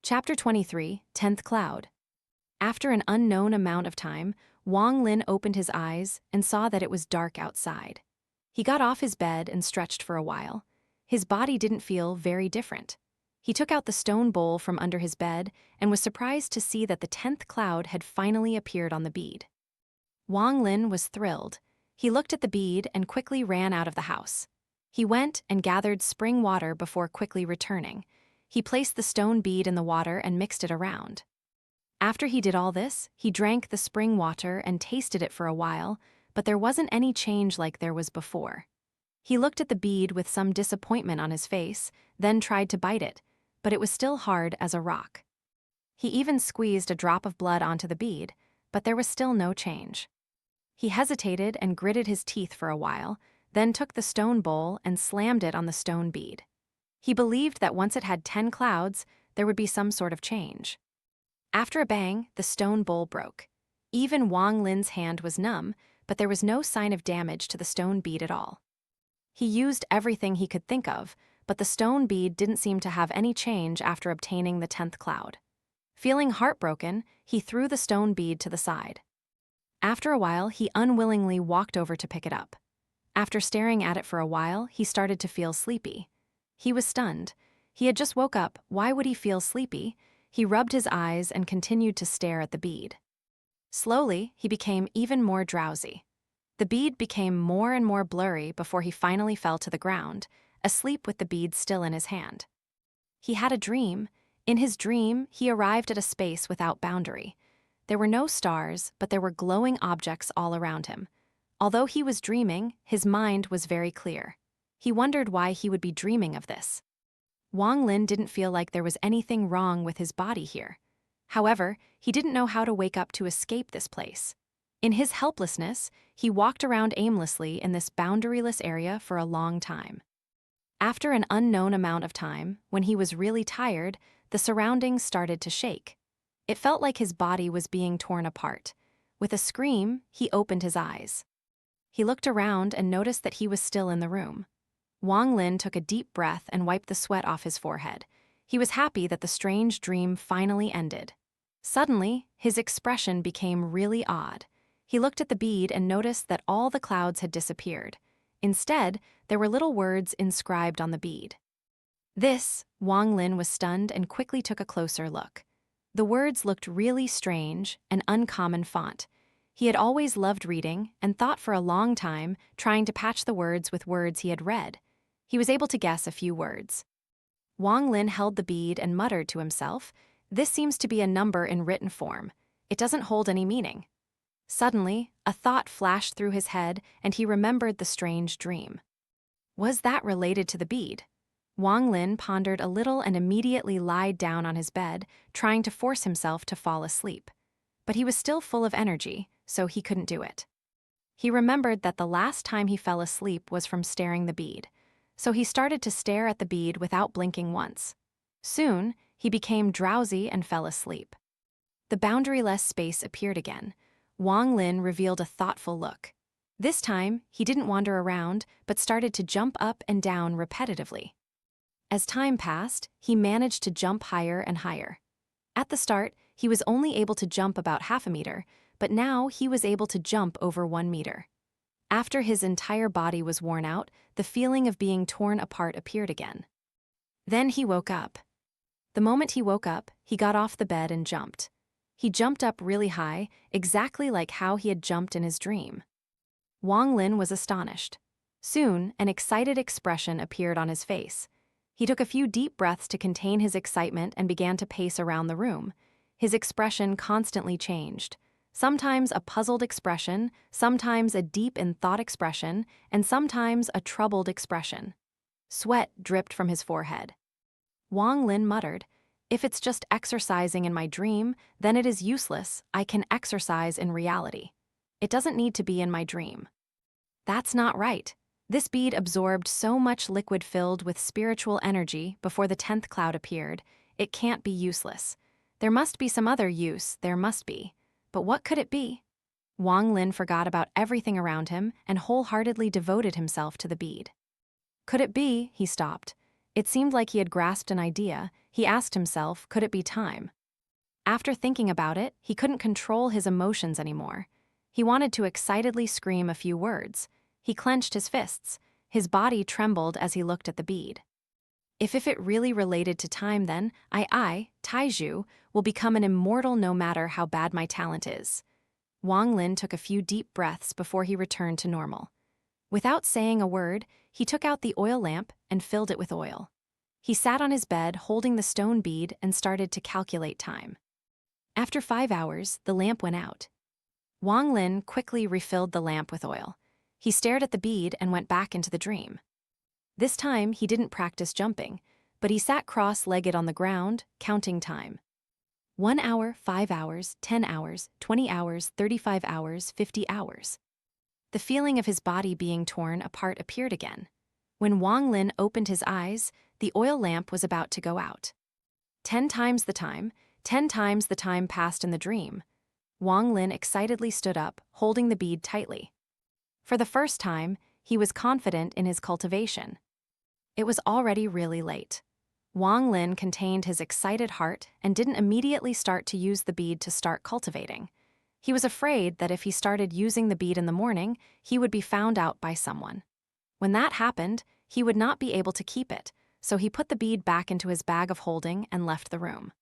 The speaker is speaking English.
Chapter 23, 10th Cloud. After an unknown amount of time, Wang Lin opened his eyes and saw that it was dark outside. He got off his bed and stretched for a while. His body didn't feel very different. He took out the stone bowl from under his bed and was surprised to see that the 10th cloud had finally appeared on the bead. Wang Lin was thrilled. He looked at the bead and quickly ran out of the house. He went and gathered spring water before quickly returning. He placed the stone bead in the water and mixed it around. After he did all this, he drank the spring water and tasted it for a while, but there wasn't any change like there was before. He looked at the bead with some disappointment on his face, then tried to bite it, but it was still hard as a rock. He even squeezed a drop of blood onto the bead, but there was still no change. He hesitated and gritted his teeth for a while, then took the stone bowl and slammed it on the stone bead. He believed that once it had 10 clouds, there would be some sort of change. After a bang, the stone bowl broke. Even Wang Lin's hand was numb, but there was no sign of damage to the stone bead at all. He used everything he could think of, but the stone bead didn't seem to have any change after obtaining the 10th cloud. Feeling heartbroken, he threw the stone bead to the side. After a while, he unwillingly walked over to pick it up. After staring at it for a while, he started to feel sleepy. He was stunned. He had just woke up. Why would he feel sleepy? He rubbed his eyes and continued to stare at the bead. Slowly, he became even more drowsy. The bead became more and more blurry before he finally fell to the ground, asleep with the bead still in his hand. He had a dream. In his dream, he arrived at a space without boundary. There were no stars, but there were glowing objects all around him. Although he was dreaming, his mind was very clear. He wondered why he would be dreaming of this. Wang Lin didn't feel like there was anything wrong with his body here. However, he didn't know how to wake up to escape this place. In his helplessness, he walked around aimlessly in this boundaryless area for a long time. After an unknown amount of time, when he was really tired, the surroundings started to shake. It felt like his body was being torn apart. With a scream, he opened his eyes. He looked around and noticed that he was still in the room. Wang Lin took a deep breath and wiped the sweat off his forehead. He was happy that the strange dream finally ended. Suddenly, his expression became really odd. He looked at the bead and noticed that all the clouds had disappeared. Instead, there were little words inscribed on the bead. Wang Lin was stunned and quickly took a closer look. The words looked really strange, an uncommon font. He had always loved reading and thought for a long time, trying to patch the words with words he had read. He was able to guess a few words. Wang Lin held the bead and muttered to himself, "This seems to be a number in written form. It doesn't hold any meaning." Suddenly, a thought flashed through his head and he remembered the strange dream. Was that related to the bead? Wang Lin pondered a little and immediately lied down on his bed, trying to force himself to fall asleep. But he was still full of energy, so he couldn't do it. He remembered that the last time he fell asleep was from staring the bead, so he started to stare at the bead without blinking once. Soon, he became drowsy and fell asleep. The boundaryless space appeared again. Wang Lin revealed a thoughtful look. This time, he didn't wander around, but started to jump up and down repetitively. As time passed, he managed to jump higher and higher. At the start, he was only able to jump about half a meter, but now he was able to jump over 1 meter. After his entire body was worn out, the feeling of being torn apart appeared again. Then he woke up. The moment he woke up, he got off the bed and jumped. He jumped up really high, exactly like how he had jumped in his dream. Wang Lin was astonished. Soon, an excited expression appeared on his face. He took a few deep breaths to contain his excitement and began to pace around the room. His expression constantly changed. Sometimes a puzzled expression, sometimes a deep in thought expression, and sometimes a troubled expression. Sweat dripped from his forehead. Wang Lin muttered, "If it's just exercising in my dream, then it is useless. I can exercise in reality. It doesn't need to be in my dream." That's not right. This bead absorbed so much liquid filled with spiritual energy before the 10th cloud appeared. It can't be useless. There must be some other use, there must be. But what could it be? Wang Lin forgot about everything around him and wholeheartedly devoted himself to the bead. Could it be? He stopped. It seemed like he had grasped an idea. He asked himself, could it be time? After thinking about it, he couldn't control his emotions anymore. He wanted to excitedly scream a few words. He clenched his fists. His body trembled as he looked at the bead. If it really related to time, then Taizhu, will become an immortal no matter how bad my talent is. Wang Lin took a few deep breaths before he returned to normal. Without saying a word, he took out the oil lamp and filled it with oil. He sat on his bed holding the stone bead and started to calculate time. After 5 hours, the lamp went out. Wang Lin quickly refilled the lamp with oil. He stared at the bead and went back into the dream. This time, he didn't practice jumping, but he sat cross-legged on the ground, counting time. 1 hour, 5 hours, 10 hours, 20 hours, 35 hours, 50 hours. The feeling of his body being torn apart appeared again. When Wang Lin opened his eyes, the oil lamp was about to go out. 10 times the time passed in the dream. Wang Lin excitedly stood up, holding the bead tightly. For the first time, he was confident in his cultivation. It was already really late. Wang Lin contained his excited heart and didn't immediately start to use the bead to start cultivating. He was afraid that if he started using the bead in the morning, he would be found out by someone. When that happened, he would not be able to keep it, so he put the bead back into his bag of holding and left the room.